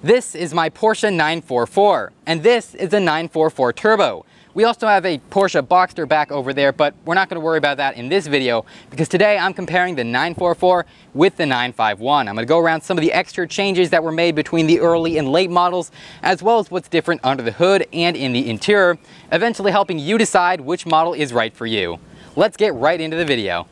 This is my Porsche 944, and this is a 944 Turbo. We also have a Porsche Boxster back over there, but we're not going to worry about that in this video because today I'm comparing the 944 with the 951. I'm going to go around some of the extra changes that were made between the early and late models, as well as what's different under the hood and in the interior, eventually helping you decide which model is right for you. Let's get right into the video.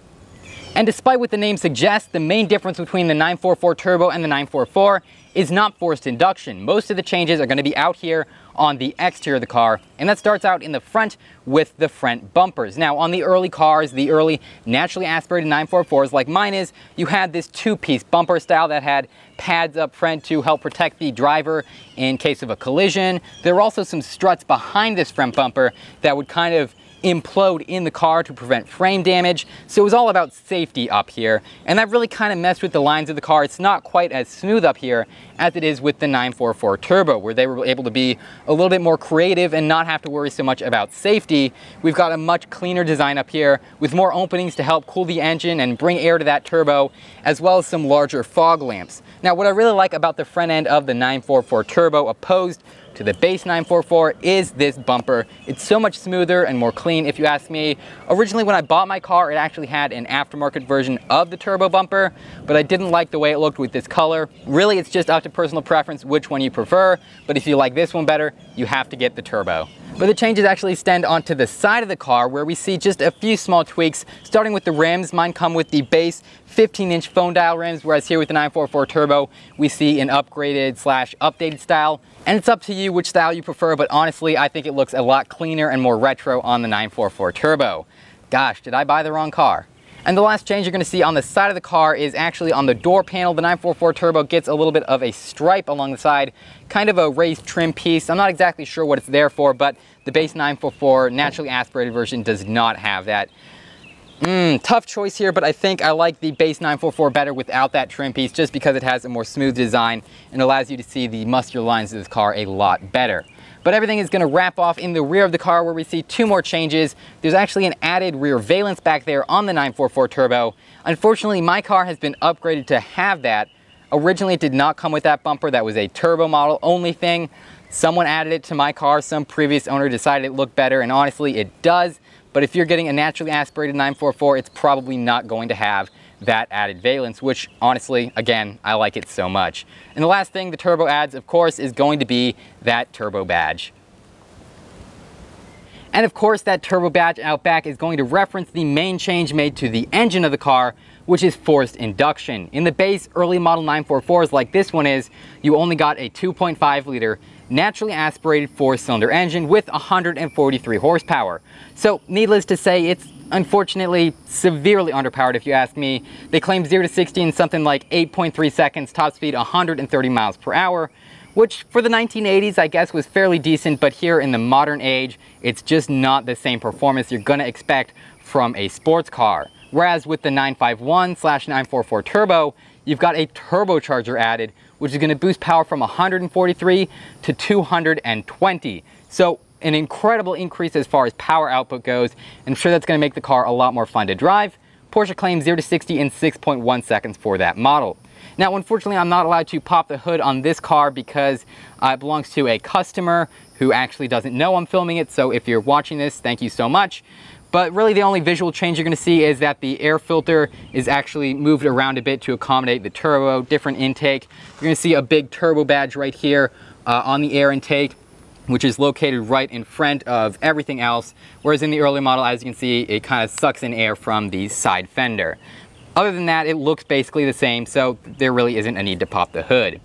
And despite what the name suggests, the main difference between the 944 Turbo and the 944 is not forced induction. Most of the changes are going to be out here on the exterior of the car, and that starts out in the front with the front bumpers. Now, on the early cars, the early naturally aspirated 944s like mine is, you had this two-piece bumper style that had pads up front to help protect the driver in case of a collision. There were also some struts behind this front bumper that would kind of implode in the car to prevent frame damage. So it was all about safety up here, and that really kind of messed with the lines of the car. It's not quite as smooth up here as it is with the 944 Turbo, where they were able to be a little bit more creative and not have to worry so much about safety. We've got a much cleaner design up here with more openings to help cool the engine and bring air to that turbo, as well as some larger fog lamps. Now, what I really like about the front end of the 944 Turbo opposed to the base 944 is this bumper. It's so much smoother and more clean if you ask me. Originally when I bought my car, it actually had an aftermarket version of the turbo bumper, but I didn't like the way it looked with this color. Really, it's just up to personal preference which one you prefer, but if you like this one better, you have to get the turbo. But the changes actually extend onto the side of the car, where we see just a few small tweaks, starting with the rims. Mine come with the base 15-inch phone dial rims, whereas here with the 944 Turbo, we see an upgraded / updated style. And it's up to you which style you prefer, but honestly, I think it looks a lot cleaner and more retro on the 944 Turbo. Gosh, did I buy the wrong car? And the last change you're going to see on the side of the car is actually on the door panel. The 944 Turbo gets a little bit of a stripe along the side, kind of a raised trim piece. I'm not exactly sure what it's there for, but the base 944 naturally aspirated version does not have that. Tough choice here, but I think I like the base 944 better without that trim piece, just because it has a more smooth design and allows you to see the muscular lines of this car a lot better. But everything is going to wrap off in the rear of the car, where we see two more changes. There's actually an added rear valence back there on the 944 Turbo. Unfortunately, my car has been upgraded to have that. Originally, it did not come with that bumper. That was a turbo model only thing. Someone added it to my car. Some previous owner decided it looked better, and honestly, it does. But if you're getting a naturally aspirated 944, it's probably not going to have that added valence, which honestly, again, I like it so much. And the last thing the Turbo adds, of course, is going to be that turbo badge. And of course, that turbo badge out back is going to reference the main change made to the engine of the car, which is forced induction. In the base early model 944s like this one is, you only got a 2.5 liter naturally aspirated 4-cylinder engine with 143 horsepower. So needless to say, it's unfortunately severely underpowered if you ask me. They claim 0 to 60 in something like 8.3 seconds, top speed 130 miles per hour, which for the 1980s I guess was fairly decent, but here in the modern age, it's just not the same performance you're gonna expect from a sports car. Whereas with the 951/944 Turbo, you've got a turbocharger added, which is going to boost power from 143 to 220. So an incredible increase as far as power output goes, and I'm sure that's going to make the car a lot more fun to drive. Porsche claims 0 to 60 in 6.1 seconds for that model. Now, unfortunately, I'm not allowed to pop the hood on this car because it belongs to a customer who actually doesn't know I'm filming it. So if you're watching this, thank you so much. But really the only visual change you're going to see is that the air filter is actually moved around a bit to accommodate the turbo, different intake. You're going to see a big turbo badge right here on the air intake, which is located right in front of everything else. Whereas in the early model, as you can see, it kind of sucks in air from the side fender. Other than that, it looks basically the same, so there really isn't a need to pop the hood.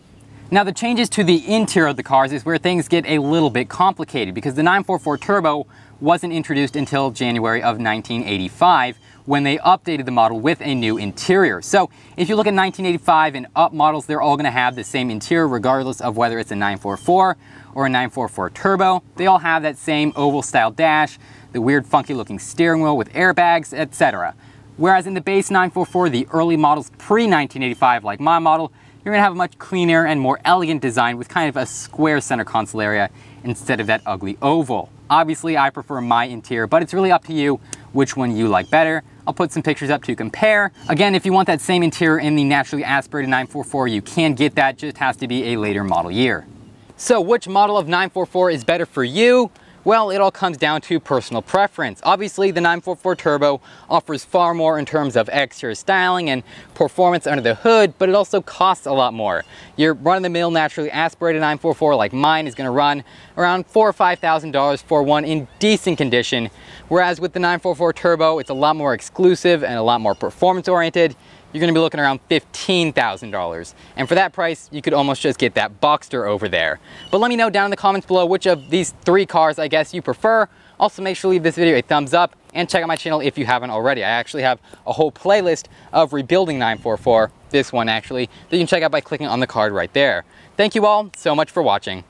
Now, the changes to the interior of the cars is where things get a little bit complicated, because the 944 Turbo wasn't introduced until January of 1985, when they updated the model with a new interior. So if you look at 1985 and up models, they're all going to have the same interior regardless of whether it's a 944 or a 944 Turbo. They all have that same oval style dash, the weird funky looking steering wheel with airbags, etc. Whereas in the base 944, the early models pre-1985 like my model, you're going to have a much cleaner and more elegant design with kind of a square center console area instead of that ugly oval. Obviously, I prefer my interior, but it's really up to you which one you like better. I'll put some pictures up to compare. Again, if you want that same interior in the naturally aspirated 944, you can get that, just has to be a later model year. So which model of 944 is better for you? Well, it all comes down to personal preference. Obviously, the 944 Turbo offers far more in terms of exterior styling and performance under the hood, but it also costs a lot more. Your run-of-the-mill naturally aspirated 944 like mine is going to run around $4,000 or $5,000 for one in decent condition, whereas with the 944 Turbo, it's a lot more exclusive and a lot more performance-oriented. You're going to be looking around $15,000. And for that price, you could almost just get that Boxster over there. But let me know down in the comments below which of these three cars I guess you prefer. Also, make sure to leave this video a thumbs up and check out my channel if you haven't already. I actually have a whole playlist of rebuilding 944, this one actually, that you can check out by clicking on the card right there. Thank you all so much for watching.